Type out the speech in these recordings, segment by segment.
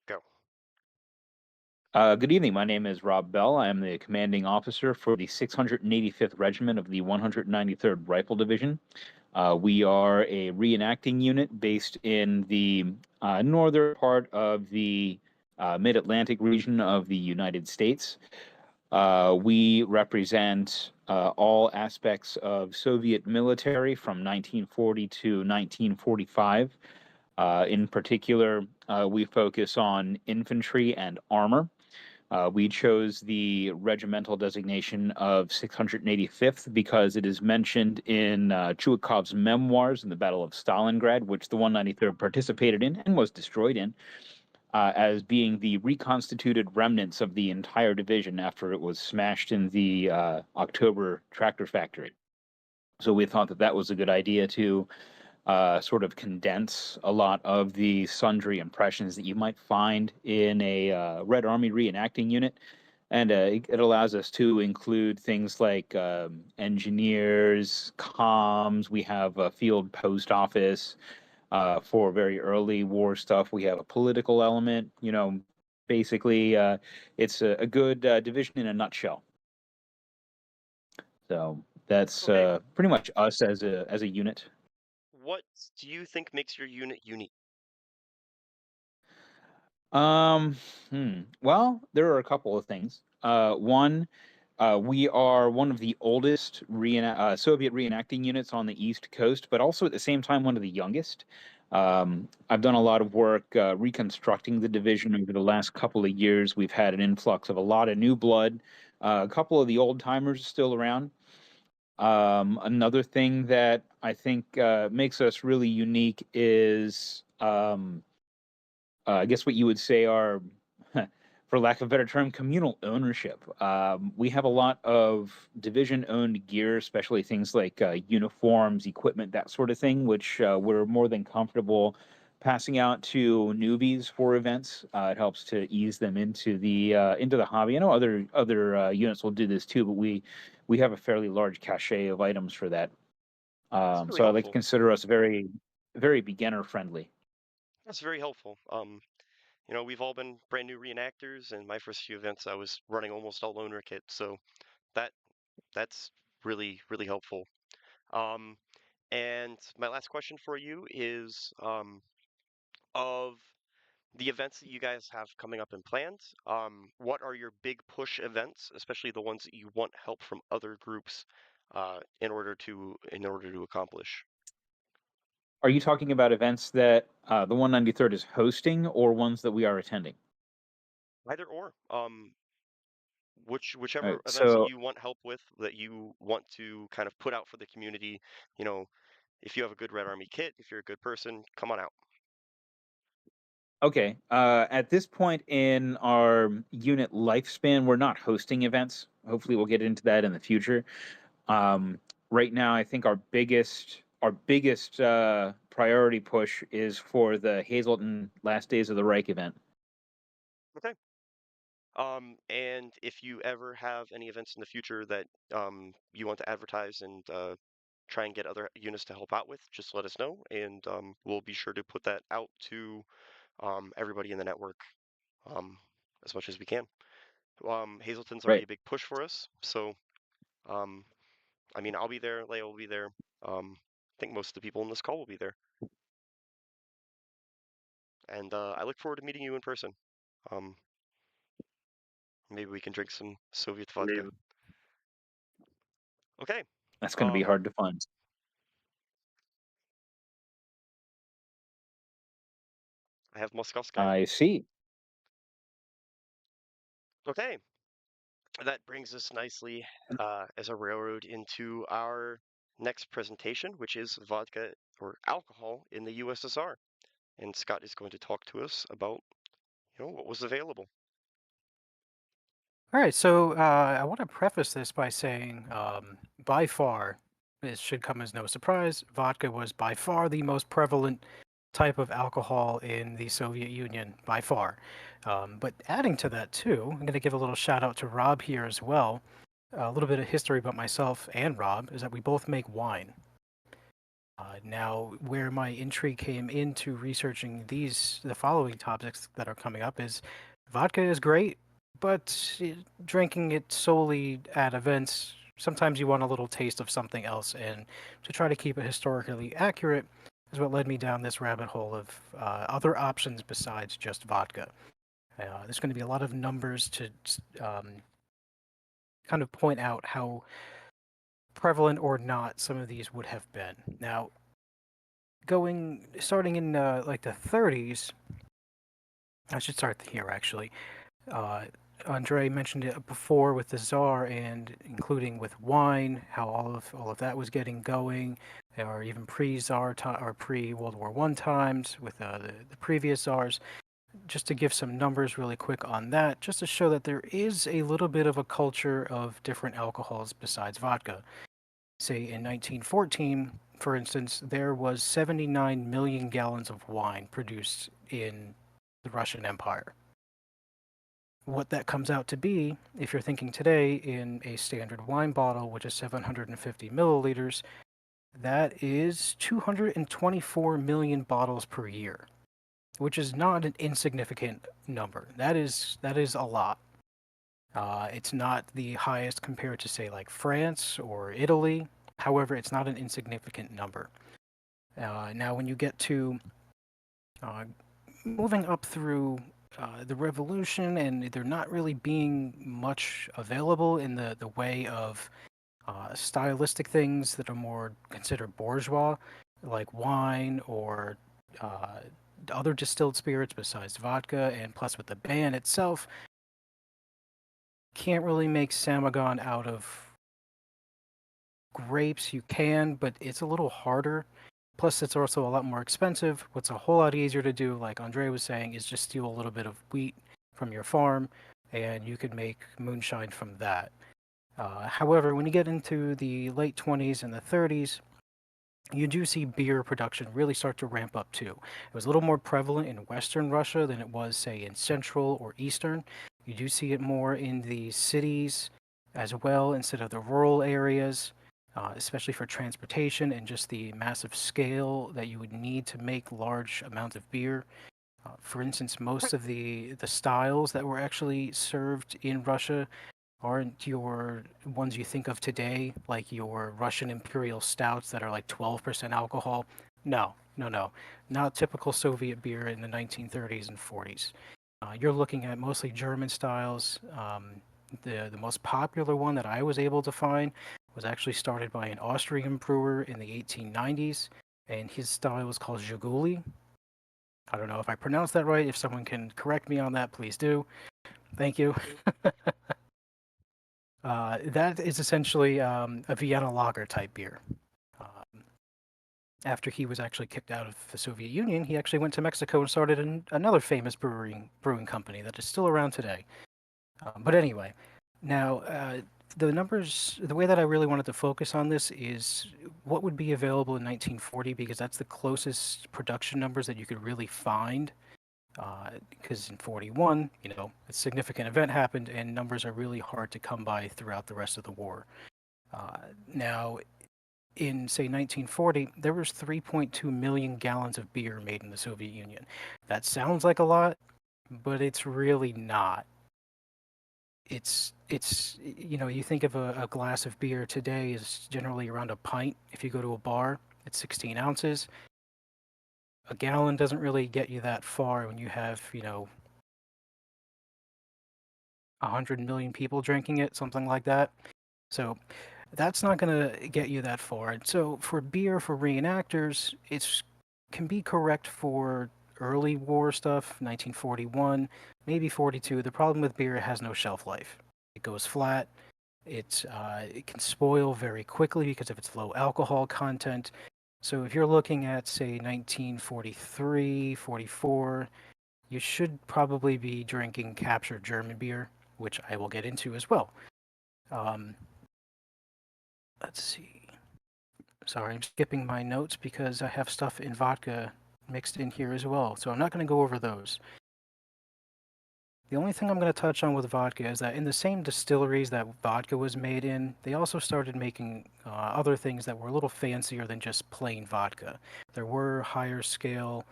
Go. Good evening. My name is Rob Bell. I am the commanding officer for the 685th Regiment of the 193rd Rifle Division. We are a reenacting unit based in the northern part of the mid Atlantic region of the United States. We represent all aspects of Soviet military from 1940 to 1945. In particular, we focus on infantry and armor. We chose the regimental designation of 685th because it is mentioned in Chuikov's memoirs in the Battle of Stalingrad, which the 193rd participated in and was destroyed in, as being the reconstituted remnants of the entire division after it was smashed in the October tractor factory. So we thought that that was a good idea to sort of condense a lot of the sundry impressions that you might find in a Red Army reenacting unit. And it allows us to include things like engineers, comms. We have a field post office for very early war stuff. We have a political element. Basically, it's a good division in a nutshell. So that's Okay. pretty much us as a unit. What do you think makes your unit unique? Um, Well, there are a couple of things. One, we are one of the oldest Soviet reenacting units on the East Coast, but also at the same time one of the youngest. I've done a lot of work reconstructing the division over the last couple of years. We've had an influx of a lot of new blood. A couple of the old timers are still around. Another thing that I think makes us really unique is I guess what you would say are, for lack of a better term, communal ownership. We have a lot of division owned gear, especially things like uniforms, equipment, that sort of thing, which we're more than comfortable passing out to newbies for events. It helps to ease them into the hobby. I know other units will do this too, but we have a fairly large cachet of items for that. That's really So I like to helpful. consider us very beginner friendly. That's very helpful. We've all been brand new reenactors, and my first few events, I was running almost all owner kit, so that that's really helpful. Um, and my last question for you is, of the events that you guys have coming up and planned, what are your big push events, especially the ones that you want help from other groups in order to accomplish? Are you talking about events that the 193rd is hosting or ones that we are attending? Either or, All right, whichever events that so, you want help with, that you want to kind of put out for the community. You know, if you have a good Red Army kit, if you're a good person, come on out. okay. At this point in our unit lifespan, we're not hosting events. Hopefully, we'll get into that in the future. Right now, I think our biggest priority push is for the Hazelton Last Days of the Reich event. Okay. And if you ever have any events in the future that you want to advertise and try and get other units to help out with, just let us know, and we'll be sure to put that out to everybody in the network um, as much as we can. Hazelton's already Right. a big push for us, so um, I mean, I'll be there, Leia will be there. I think most of the people in this call will be there, and I look forward to meeting you in person. Um, Maybe we can drink some Soviet vodka. Okay. That's going to be Um, hard to find. I have Moskovskaya. I see. Okay. That brings us nicely as a railroad into our next presentation, which is vodka or alcohol in the USSR. And Scott is going to talk to us about, what was available. All right, so I want to preface this by saying, by far, this should come as no surprise, vodka was by far the most prevalent type of alcohol in the Soviet Union, by far. But adding to that, too, I'm going to give a little shout out to Rob here as well. A little bit of history about myself and Rob is that we both make wine. Now, where my intrigue came into researching the following topics that are coming up is vodka is great, but drinking it solely at events, sometimes you want a little taste of something else, and to try to keep it historically accurate is what led me down this rabbit hole of other options besides just vodka. There's going to be a lot of numbers to kind of point out how prevalent or not some of these would have been. Now, starting in like the 30s, I should start here actually. Uh, Andre mentioned it before with the Tsar, and including with wine, how all of that was getting going, or even pre-Tsar or pre-World War I times with the previous Tsars. Just to give some numbers really quick on that, just to show that there is a little bit of a culture of different alcohols besides vodka. Say in 1914, for instance, there was 79 million gallons of wine produced in the Russian Empire. What that comes out to be, if you're thinking today in a standard wine bottle, which is 750 milliliters, that is 224 million bottles per year, which is not an insignificant number. That is a lot. It's not the highest compared to, say, like France or Italy. However, it's not an insignificant number. Now, when you get to uh, moving up through the revolution, and there not really being much available in the way of stylistic things that are more considered bourgeois, like wine or uh, other distilled spirits besides vodka, and plus with the ban itself, can't really make Samagon out of grapes. You can, but it's a little harder. Plus, it's also a lot more expensive. What's a whole lot easier to do, like Andre was saying, is just steal a little bit of wheat from your farm, and you could make moonshine from that. However, when you get into the late 20s and the 30s, you do see beer production really start to ramp up too. It was a little more prevalent in Western Russia than it was, say, in Central or Eastern. You do see it more in the cities as well instead of the rural areas, especially for transportation and just the massive scale that you would need to make large amounts of beer. For instance, most of the styles that were actually served in Russia aren't your ones you think of today, like your Russian imperial stouts that are like 12% alcohol. No, no, no. Not typical Soviet beer in the 1930s and 40s. You're looking at mostly German styles. The most popular one that I was able to find was actually started by an Austrian brewer in the 1890s, and his style was called Zhiguli. I don't know if I pronounced that right. If someone can correct me on that, please do. Thank you. That is essentially a Vienna lager type beer. Um, After he was actually kicked out of the Soviet Union, he actually went to Mexico and started another famous brewing company that is still around today. But anyway, now the numbers, the way that I really wanted to focus on this is what would be available in 1940, because that's the closest production numbers that you could really find. Because in 41, a significant event happened, and numbers are really hard to come by throughout the rest of the war. Now, in say 1940, there was 3.2 million gallons of beer made in the Soviet Union. That sounds like a lot, but it's really not. It's you think of a glass of beer today is generally around a pint. If you go to a bar, it's 16 ounces. A gallon doesn't really get you that far when you have 100 million people drinking it, something like that. So that's not going to get you that far. And so for beer for reenactors, it's can be correct for early war stuff, 1941, maybe 42. The problem with beer, it has no shelf life. It goes flat. It can spoil very quickly because of its low alcohol content. So if you're looking at, say, 1943, 44, you should probably be drinking captured German beer, which I will get into as well. Um, let's see. Sorry, I'm skipping my notes because I have stuff in vodka mixed in here as well, so I'm not going to go over those. The only thing I'm going to touch on with vodka is that in the same distilleries that vodka was made in, they also started making other things that were a little fancier than just plain vodka. There were higher scale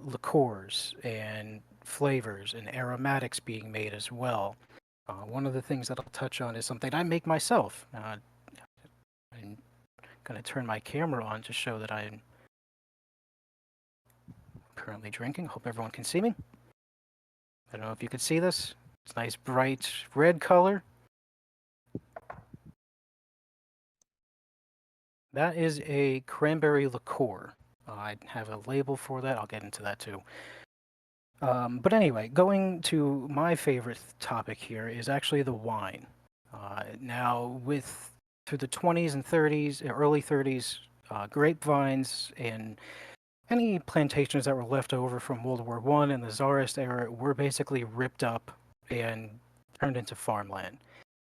liqueurs and flavors and aromatics being made as well. One of the things that I'll touch on is something I make myself. I'm going to turn my camera on to show that I'm currently drinking. Hope everyone can see me. I don't know if you can see this. It's nice bright red color. That is a cranberry liqueur. I have a label for that. I'll get into that too. But anyway, going to my favorite topic here is actually the wine. Now, through the 20s and 30s, early 30s, grapevines and any plantations that were left over from World War I and the Tsarist era were basically ripped up and turned into farmland.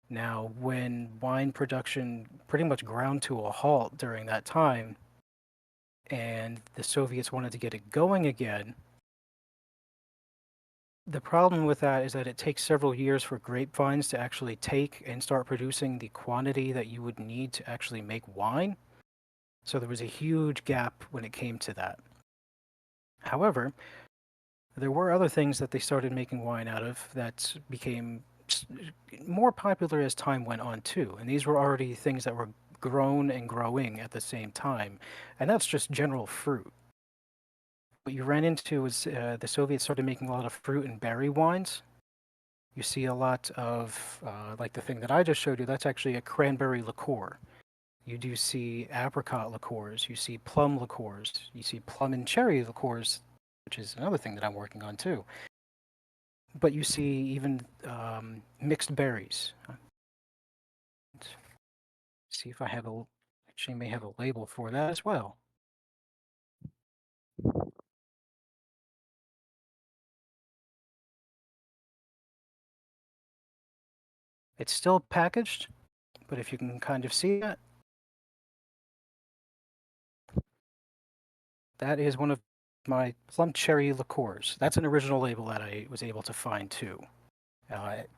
Now, when wine production pretty much ground to a halt during that time, and the Soviets wanted to get it going again, the problem with that is that it takes several years for grapevines to actually take and start producing the quantity that you would need to actually make wine. So there was a huge gap when it came to that. However, there were other things that they started making wine out of that became more popular as time went on too. And these were already things that were grown and growing at the same time. And that's just general fruit. What you ran into was the Soviets started making a lot of fruit and berry wines. You see a lot of, like the thing that I just showed you, that's actually a cranberry liqueur. You do see apricot liqueurs, you see plum liqueurs, you see plum and cherry liqueurs, which is another thing that I'm working on too. But you see even mixed berries. Let's see if I have actually may have a label for that as well. It's still packaged, but if you can kind of see that, that is one of my plum cherry liqueurs. That's an original label that I was able to find too.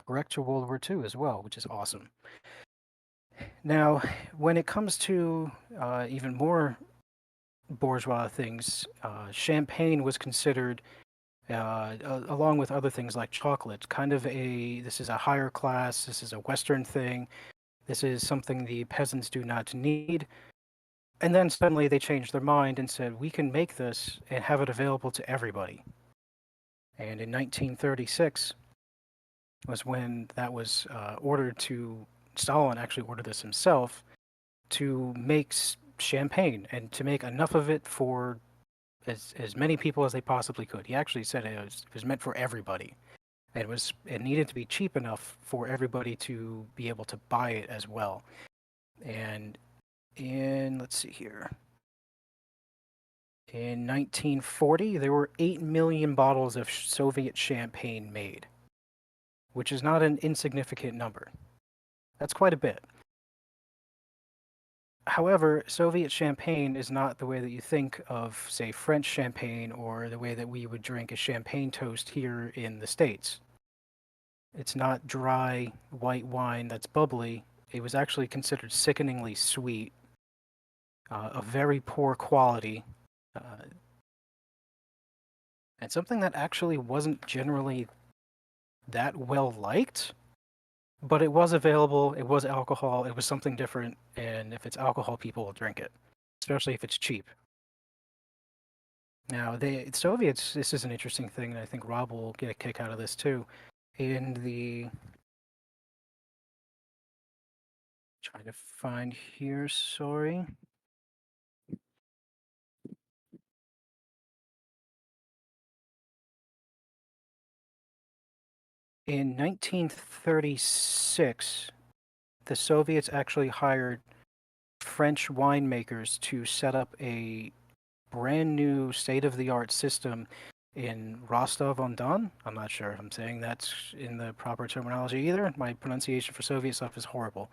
Correct to World War II as well, which is awesome. Now, when it comes to even more bourgeois things, champagne was considered, along with other things like chocolate, kind of this is a higher class, this is a Western thing, this is something the peasants do not need. And then suddenly they changed their mind and said, we can make this and have it available to everybody. And in 1936 was when that was ordered to, Stalin actually ordered this himself, to make champagne and to make enough of it for as many people as they possibly could. He actually said it was meant for everybody. It needed to be cheap enough for everybody to be able to buy it as well. And let's see here. In 1940, there were 8 million bottles of Soviet champagne made, which is not an insignificant number. That's quite a bit. However, Soviet champagne is not the way that you think of, say, French champagne or the way that we would drink a champagne toast here in the States. It's not dry white wine that's bubbly. It was actually considered sickeningly sweet, of very poor quality, and something that actually wasn't generally that well liked. But it was available, it was alcohol, it was something different, and if it's alcohol, people will drink it, especially if it's cheap. Now, the Soviets, this is an interesting thing, and I think Rob will get a kick out of this too. In the, trying to find here, sorry. In 1936, the Soviets actually hired French winemakers to set up a brand new state-of-the-art system in Rostov-on-Don. I'm not sure if I'm saying that's in the proper terminology either. My pronunciation for Soviet stuff is horrible.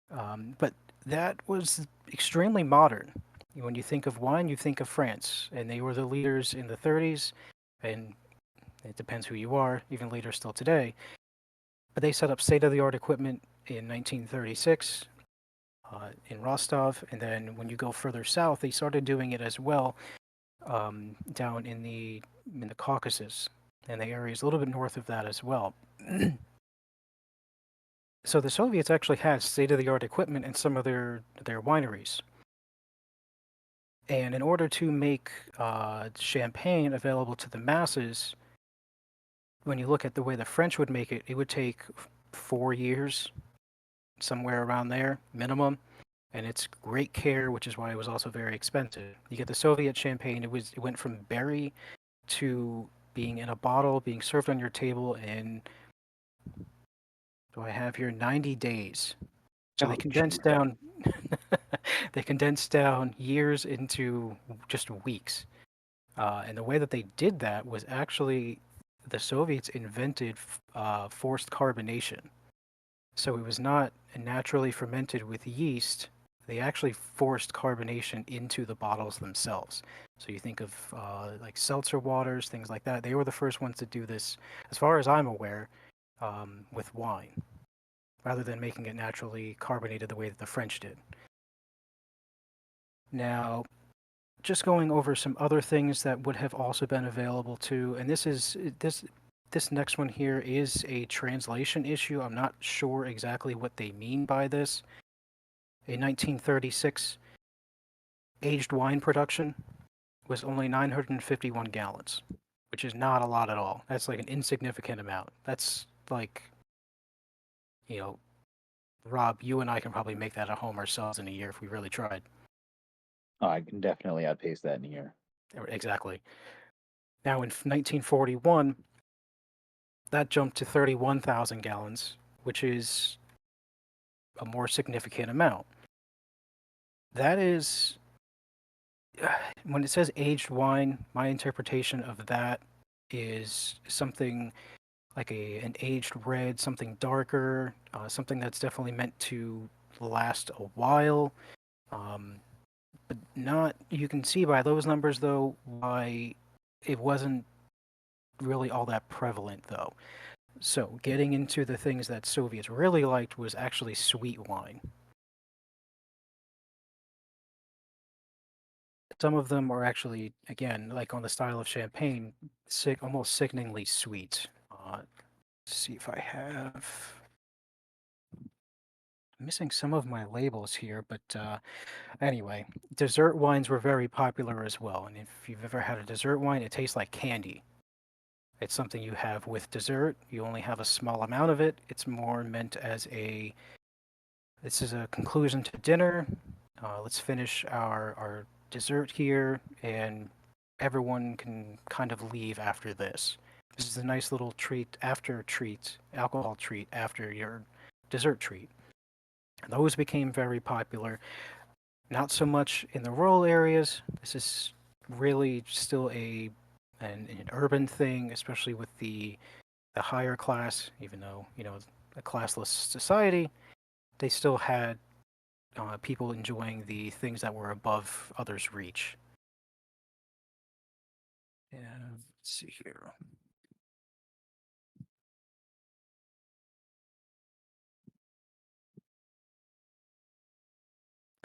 But that was extremely modern. When you think of wine, you think of France, and they were the leaders in the 30s, and It depends who you are, even later still today. But they set up state-of-the-art equipment in 1936 in Rostov, and then when you go further south, they started doing it as well down in the Caucasus and the areas a little bit north of that as well. So the Soviets actually had state-of-the-art equipment in some of their wineries. And in order to make champagne available to the masses, when you look at the way the French would make it, it would take 4 years, somewhere around there, minimum. And it's great care, which is why it was also very expensive. You get the Soviet champagne, it went from berry to being in a bottle, being served on your table in, do I have here, 90 days. So they condensed down they condensed down years into just weeks. And the way that they did that was actually the Soviets invented forced carbonation. So it was not naturally fermented with yeast. They actually forced carbonation into the bottles themselves. So you think of like seltzer waters, things like that. They were the first ones to do this, as far as I'm aware, with wine, rather than making it naturally carbonated the way that the French did. Now, just going over some other things that would have also been available too, and this next one here is a translation issue. I'm not sure exactly what they mean by this. In 1936, aged wine production was only 951 gallons, which is not a lot at all. That's like an insignificant amount. That's like, you know, Rob, you and I can probably make that at home ourselves in a year if we really tried. Oh, I can definitely outpace that in a year. Exactly. Now in 1941, that jumped to 31,000 gallons, which is a more significant amount. That is, when it says aged wine, my interpretation of that is something like an aged red, something darker, something that's definitely meant to last a while. But not, you can see by those numbers though why it wasn't really all that prevalent though. So getting into the things that Soviets really liked was actually sweet wine. Some of them are actually, again, like on the style of champagne, almost sickeningly sweet. Let's see if I have. I'm missing some of my labels here, but anyway, dessert wines were very popular as well. And if you've ever had a dessert wine, it tastes like candy. It's something you have with dessert. You only have a small amount of it. It's more meant as this is a conclusion to dinner. Let's finish our dessert here, and everyone can kind of leave after this. This is a nice little alcohol treat after your dessert treat. Those became very popular. Not so much in the rural areas. This is really still an urban thing, especially with the higher class. Even though a classless society, they still had people enjoying the things that were above others' reach. And let's see here.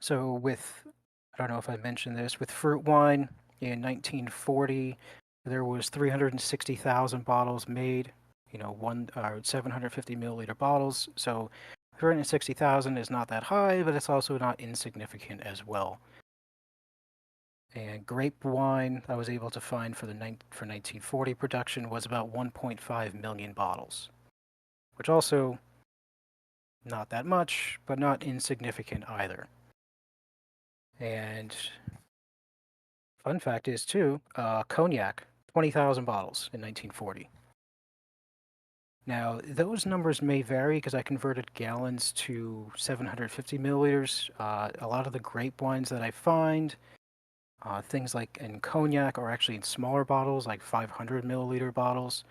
So I don't know if I mentioned this, with fruit wine in 1940, there was 360,000 bottles made, 750 milliliter bottles. So 360,000 is not that high, but it's also not insignificant as well. And grape wine I was able to find for 1940 production was about 1.5 million bottles, which also not that much, but not insignificant either. And fun fact is too, cognac, 20,000 bottles in 1940. Now, those numbers may vary because I converted gallons to 750 milliliters. A lot of the grape wines that I find, things like in cognac, are actually in smaller bottles, like 500 milliliter bottles.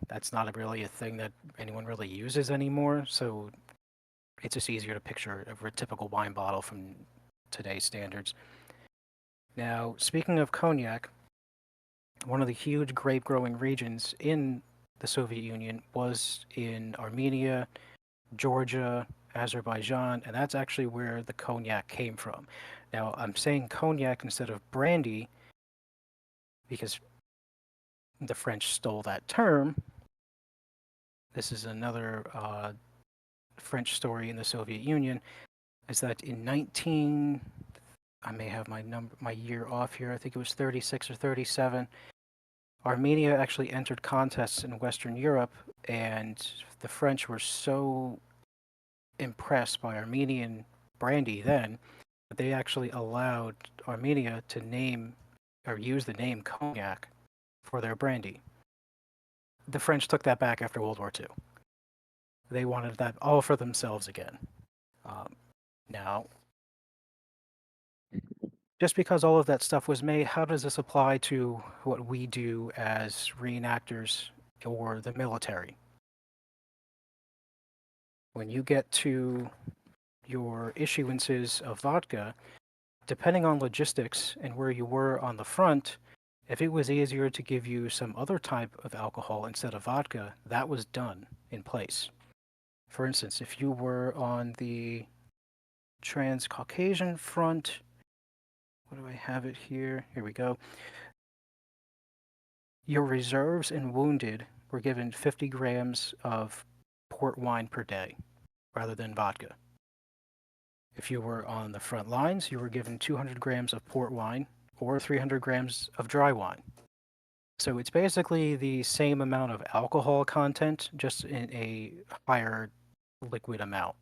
That's not really a thing that anyone really uses anymore, so it's just easier to picture a typical wine bottle from today's standards. Now, speaking of cognac, one of the huge grape growing regions in the Soviet Union was in Armenia, Georgia, Azerbaijan, and that's actually where the cognac came from. Now, I'm saying cognac instead of brandy because the French stole that term. This is another French story in the Soviet Union. Is that in 19, I may have my year off here. I think it was 36 or 37. Armenia actually entered contests in Western Europe, and the French were so impressed by Armenian brandy then that they actually allowed Armenia to name or use the name cognac for their brandy. The French took that back after World War II. They wanted that all for themselves again. Now, just because all of that stuff was made, how does this apply to what we do as reenactors or the military? When you get to your issuances of vodka, depending on logistics and where you were on the front, if it was easier to give you some other type of alcohol instead of vodka, that was done in place. For instance, if you were on the Transcaucasian front, what do I have it here? Here we go. Your reserves and wounded were given 50 grams of port wine per day rather than vodka. If you were on the front lines, you were given 200 grams of port wine or 300 grams of dry wine. So it's basically the same amount of alcohol content, just in a higher liquid amount.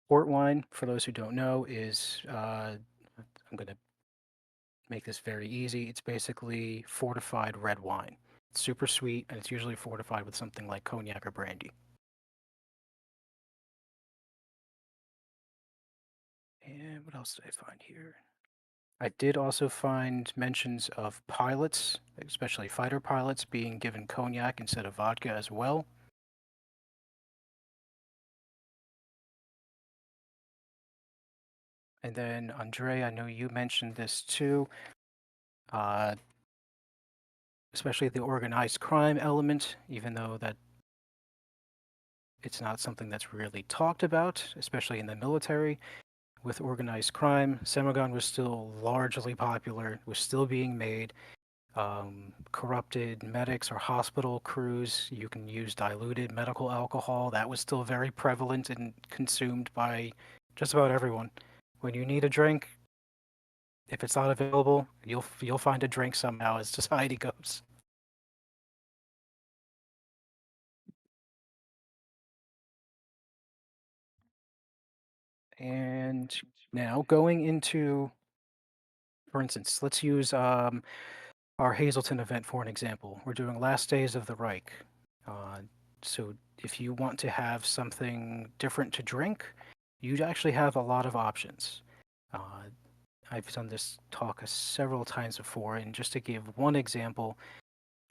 Port wine, for those who don't know, is I'm going to make this very easy. It's basically fortified red wine. It's super sweet, and it's usually fortified with something like cognac or brandy. And what else did I find here? I did also find mentions of pilots, especially fighter pilots, being given cognac instead of vodka as well. And then, Andre, I know you mentioned this too, uh, especially the organized crime element, even though that it's not something that's really talked about, especially in the military. With organized crime, Semagon was still largely popular, was still being made. Corrupted medics or hospital crews, you can use diluted medical alcohol. That was still very prevalent and consumed by just about everyone. When you need a drink, if it's not available, you'll find a drink somehow as society goes. And now going into, for instance, let's use our Hazleton event for an example. We're doing Last Days of the Reich. Uh, so if you want to have something different to drink, you actually have a lot of options. I've done this talk several times before, and just to give one example,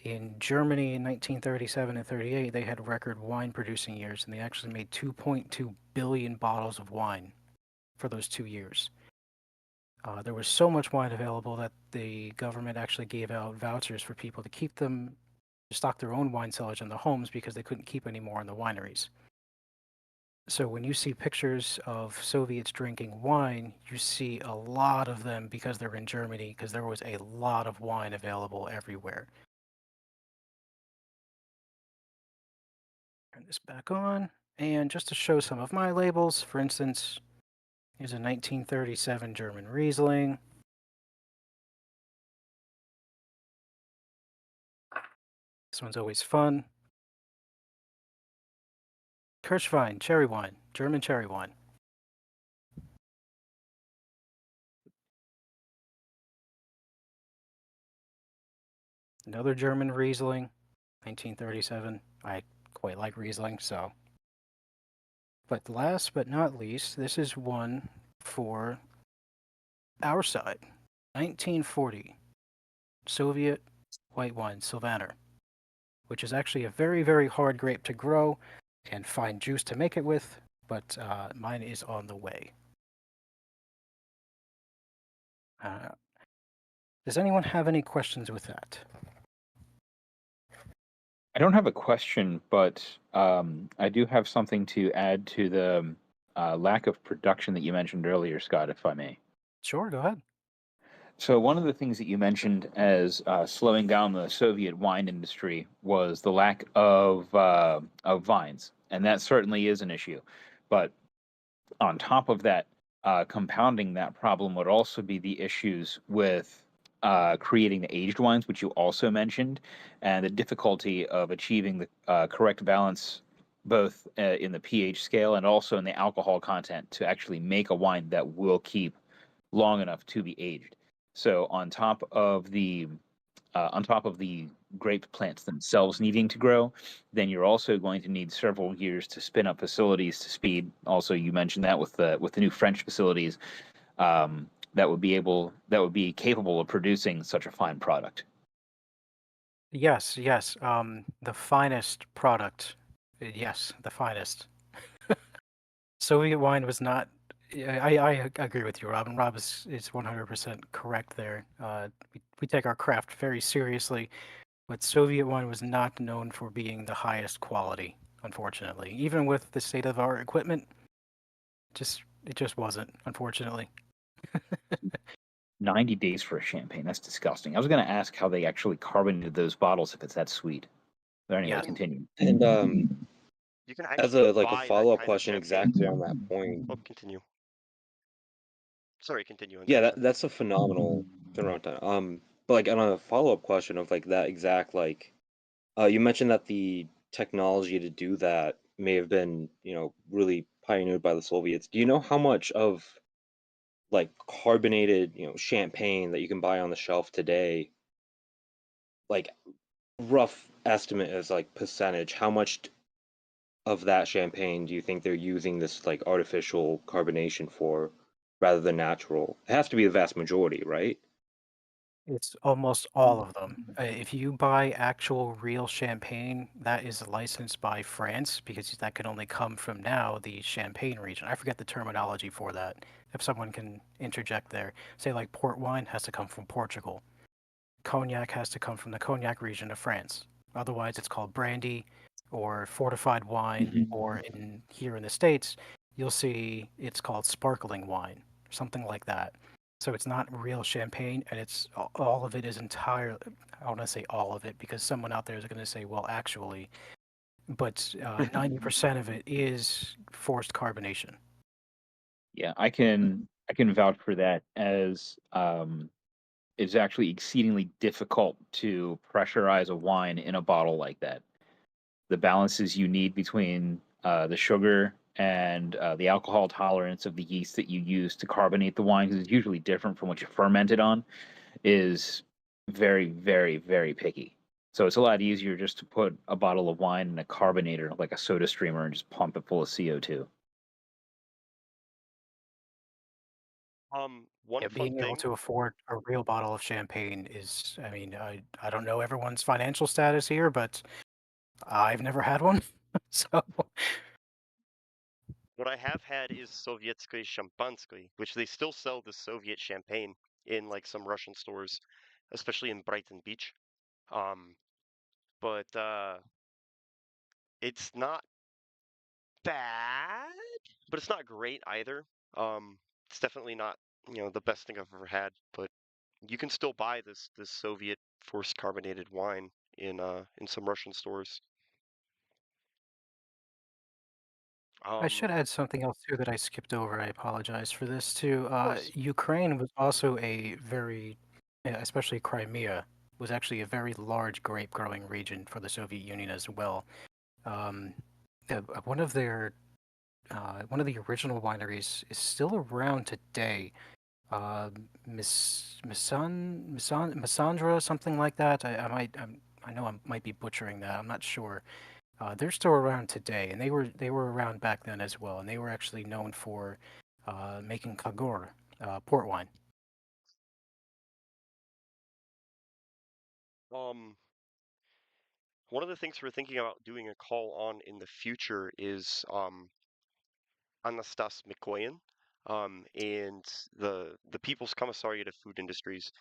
in Germany in 1937 and 38, they had record wine producing years, and they actually made 2.2 billion bottles of wine for those 2 years. There was so much wine available that the government actually gave out vouchers for people to keep them, to stock their own wine cellars in their homes because they couldn't keep any more in the wineries. So when you see pictures of Soviets drinking wine, you see a lot of them because they're in Germany, because there was a lot of wine available everywhere. Turn this back on. And just to show some of my labels, for instance, here's a 1937 German Riesling. This one's always fun. Kirschwein, cherry wine, German cherry wine. Another German Riesling, 1937. I quite like Riesling, so. But last but not least, this is one for our side. 1940, Soviet white wine, Sylvaner, which is actually a very, very hard grape to grow and find juice to make it with, but mine is on the way. Uh, Does anyone have any questions with that? I don't have a question, but I do have something to add to the lack of production that you mentioned earlier, Scott, if I may. Sure, go ahead. So one of the things that you mentioned as slowing down the Soviet wine industry was the lack of vines, and that certainly is an issue. But on top of that, compounding that problem would also be the issues with creating the aged wines, which you also mentioned, and the difficulty of achieving the correct balance both in the pH scale and also in the alcohol content to actually make a wine that will keep long enough to be aged. So on top of the grape plants themselves needing to grow, then you're also going to need several years to spin up facilities to speed. Also, you mentioned that with the new French facilities, that would be capable of producing such a fine product. Yes, yes. The finest product. Yes, the finest. Soviet wine was not. I agree with you, Rob, and Rob is 100% correct there. We take our craft very seriously, but Soviet wine was not known for being the highest quality, unfortunately. Even with the state of our equipment, it just wasn't, unfortunately. 90 days for a champagne. That's disgusting. I was going to ask how they actually carbonated those bottles if it's that sweet. But anyway, Yes. continue. And You can as actually a buy that follow-up kind of question champagne. exactly on that point, Oh, continue. Sorry, continue, yeah, Inspector. that's a phenomenal turnaround time. But like on a follow-up question of like that exact like you mentioned that the technology to do that may have been, really pioneered by the Soviets. Do you know how much of like carbonated, champagne that you can buy on the shelf today, like rough estimate as like percentage, how much of that champagne do you think they're using this like artificial carbonation for rather than natural? It has to be the vast majority, right? It's almost all of them. If you buy actual real champagne, that is licensed by France because that can only come from now the Champagne region. I forget the terminology for that. If someone can interject there, say like port wine has to come from Portugal. Cognac has to come from the Cognac region of France. Otherwise, it's called brandy or fortified wine, or here in the States, you'll see it's called sparkling wine, something like that. So it's not real champagne, and it's all of it is entirely. I want to say all of it because someone out there is going to say, well, actually, but 90% of it is forced carbonation. Yeah, I can vouch for that as it's actually exceedingly difficult to pressurize a wine in a bottle like that. The balances you need between the sugar and the alcohol tolerance of the yeast that you use to carbonate the wine, because it's usually different from what you ferment it on, is very, very, very picky. So it's a lot easier just to put a bottle of wine in a carbonator, like a soda streamer, and just pump it full of CO2. One Yeah, fun being able thing. to afford a real bottle of champagne is, I mean, I don't know everyone's financial status here, but I've never had one. So, What I have had is Sovietsky Shampansky, which they still sell the Soviet champagne in like some Russian stores, especially in Brighton Beach. Um, but it's not bad, but it's not great either. It's definitely not, the best thing I've ever had, but you can still buy this Soviet forced carbonated wine in some Russian stores. I should Um, add something else too that I skipped over. I apologize for this too. of course. Ukraine was also a very, especially Crimea, was actually a very large grape growing region for the Soviet Union as well. Um, one of their one of the original wineries is still around today. Uh, Missandra, something like that. I know I might be butchering that. I'm not sure. They're still around today, and they were around back then as well, and they were actually known for making kagor, port wine. Um, One of the things we're thinking about doing a call on in the future is Anastas Mikoyan. and the People's Commissariat of Food Industries.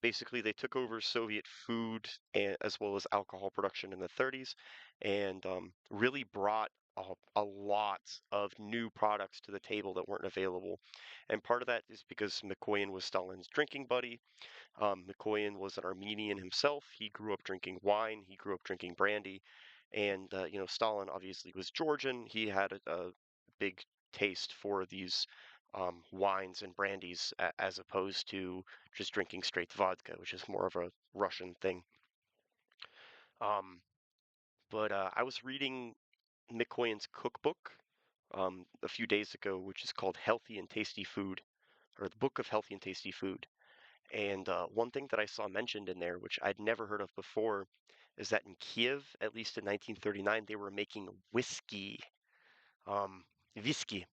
Basically, they took over Soviet food and, as well as alcohol production in the 30s, and really brought a lot of new products to the table that weren't available. And part of that is because Mikoyan was Stalin's drinking buddy. Mikoyan was an Armenian himself. He grew up drinking wine. He grew up drinking brandy, and Stalin obviously was Georgian. He had a big taste for these wines and brandies as opposed to just drinking straight vodka, which is more of a Russian thing. Um, but I was reading Mikoyan's cookbook a few days ago, which is called Healthy and Tasty Food, or the Book of Healthy and Tasty Food. And one thing that I saw mentioned in there, which I'd never heard of before, is that in Kiev, at least in 1939, they were making whiskey. Um, whiskey.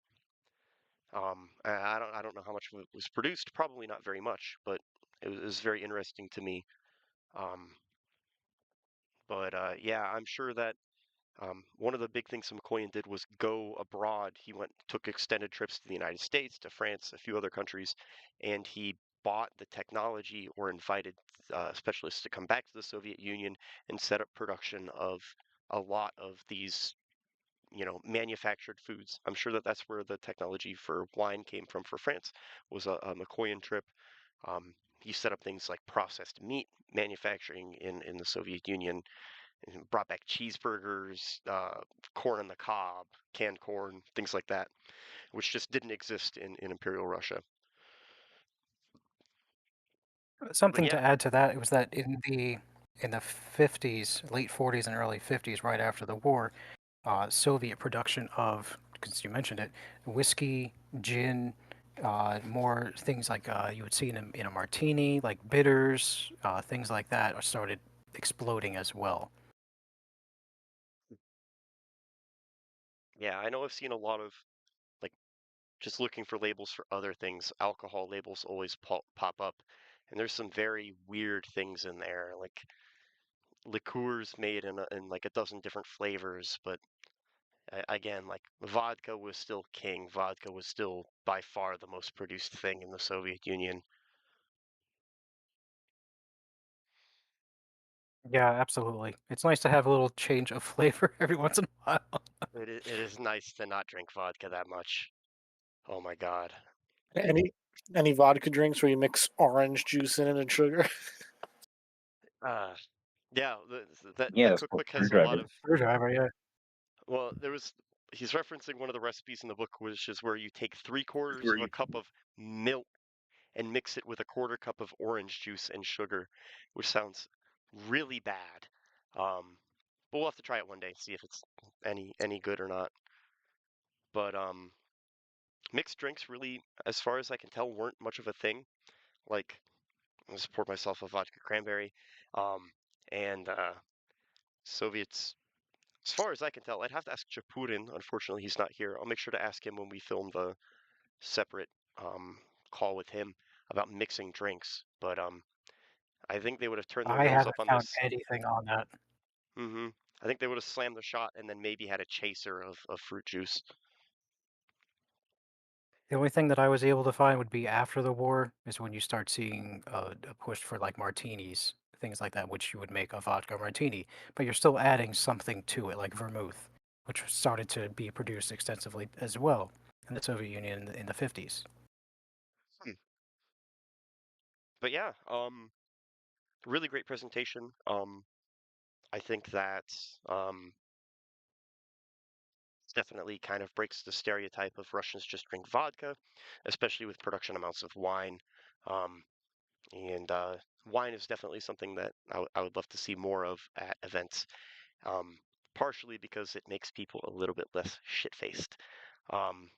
I don't know how much of it was produced. Probably not very much, but it was very interesting to me. Um, but yeah, I'm sure that one of the big things McCoyan did was go abroad. He took extended trips to the United States, to France, a few other countries, and he bought the technology or invited specialists to come back to the Soviet Union and set up production of a lot of these, manufactured foods. I'm sure that that's where the technology for wine came from for France, was a McCoyan trip. He set up things like processed meat manufacturing in the Soviet Union, and brought back cheeseburgers, corn on the cob, canned corn, things like that, which just didn't exist in Imperial Russia. But Something to yeah, add to that was that in the 50s, late 40s and early 50s, right after the war, Soviet production of, because you mentioned it, whiskey, gin, more things like you would see in a martini, like bitters, things like that, started exploding as well. yeah, I know I've seen a lot of like just looking for labels for other things. Alcohol labels always pop up, and there's some very weird things in there, like liqueurs made in like a dozen different flavors. But again, like vodka was still king. Vodka was still by far the most produced thing in the Soviet Union. Yeah, absolutely. It's nice to have a little change of flavor every once in a while. It is nice to not drink vodka that much. Oh my God. Any any vodka drinks where you mix orange juice in it and sugar? Uh, yeah, Yeah, that that's called cookbook has a lot screwdriver. of, Screwdriver, yeah. well, he's referencing one of the recipes in the book, which is where you take 3/4 of a cup of milk and mix it with a quarter cup of orange juice and sugar, which sounds really bad. But we'll have to try it one day, see if it's any good or not. But mixed drinks really, as far as I can tell, weren't much of a thing. Like, I just poured myself a vodka cranberry, um, and Soviets. As far as I can tell, I'd have to ask Chapurin. Unfortunately, he's not here. I'll make sure to ask him when we film the separate um, call with him about mixing drinks. But I think they would have turned their I nose haven't up on found this. anything on that. I think they would have slammed the shot and then maybe had a chaser of fruit juice. The only thing that I was able to find would be after the war is when you start seeing a push for like martinis, things like that, which you would make a vodka martini, but you're still adding something to it, like vermouth, which started to be produced extensively as well in the Soviet Union in the 50s. Hmm. But yeah, really great presentation. I think that um, definitely kind of breaks the stereotype of Russians just drink vodka, especially with production amounts of wine. Um, and wine is definitely something that I would love to see more of at events, um, partially because it makes people a little bit less shit-faced. Um,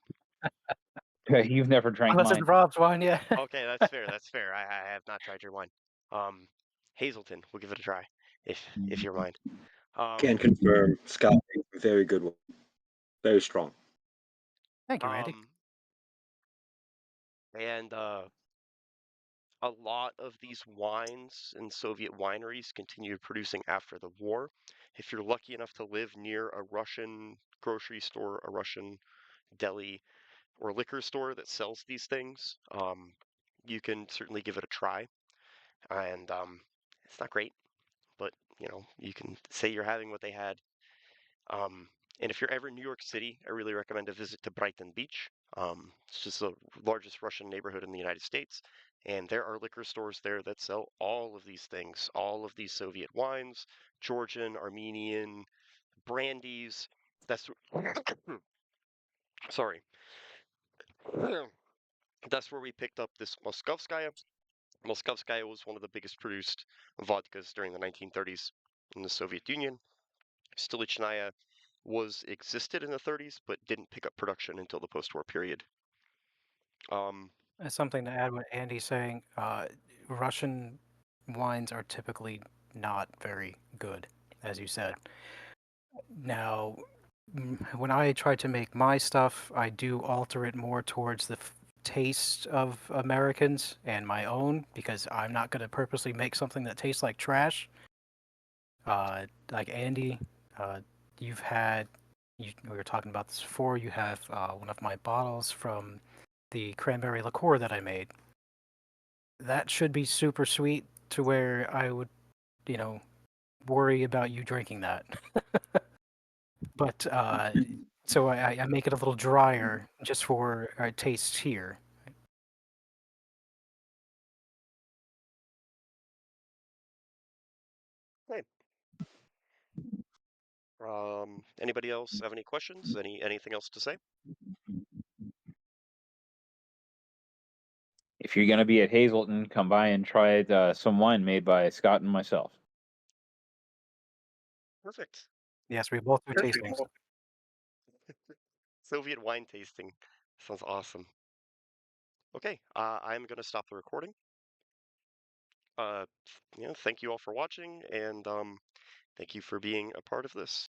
You've never drank Unless it's mine. Rob's wine, yeah. okay, that's fair. That's fair. I have not tried your wine. Um, Hazelton, we'll give it a try if you're mind. Can Um, confirm, Scott, very good one, very strong. Thank you, Randy. um, and a lot of these wines in Soviet wineries continued producing after the war. If you're lucky enough to live near a Russian grocery store, a Russian deli, or liquor store that sells these things, you can certainly give it a try. And it's not great, but you can say you're having what they had. Um, and if you're ever in New York City, I really recommend a visit to Brighton Beach. It's just the largest Russian neighborhood in the United States, and there are liquor stores there that sell all of these things, all of these Soviet wines, Georgian, Armenian, brandies. That's sorry. That's where we picked up this Moskovskaya. Moskovskaya was one of the biggest produced vodkas during the 1930s in the Soviet Union. Stolichnaya was existed in the 30s, but didn't pick up production until the post-war period. As something to add what Andy's saying, Russian wines are typically not very good, as you said. Now, when I try to make my stuff, I do alter it more towards the taste of Americans and my own, because I'm not going to purposely make something that tastes like trash. Like Andy, you've had, we were talking about this before, you have one of my bottles from the cranberry liqueur that I made. That should be super sweet to where I would, you know, worry about you drinking that. But so I make it a little drier just for taste here. Okay. Anybody else have any questions? Anything else to say? If you're going to be at Hazleton, come by and try some wine made by Scott and myself. Perfect. Yes, we both do tastings. Soviet wine tasting. Sounds awesome. Okay, I'm going to stop the recording. Thank you all for watching, and thank you for being a part of this.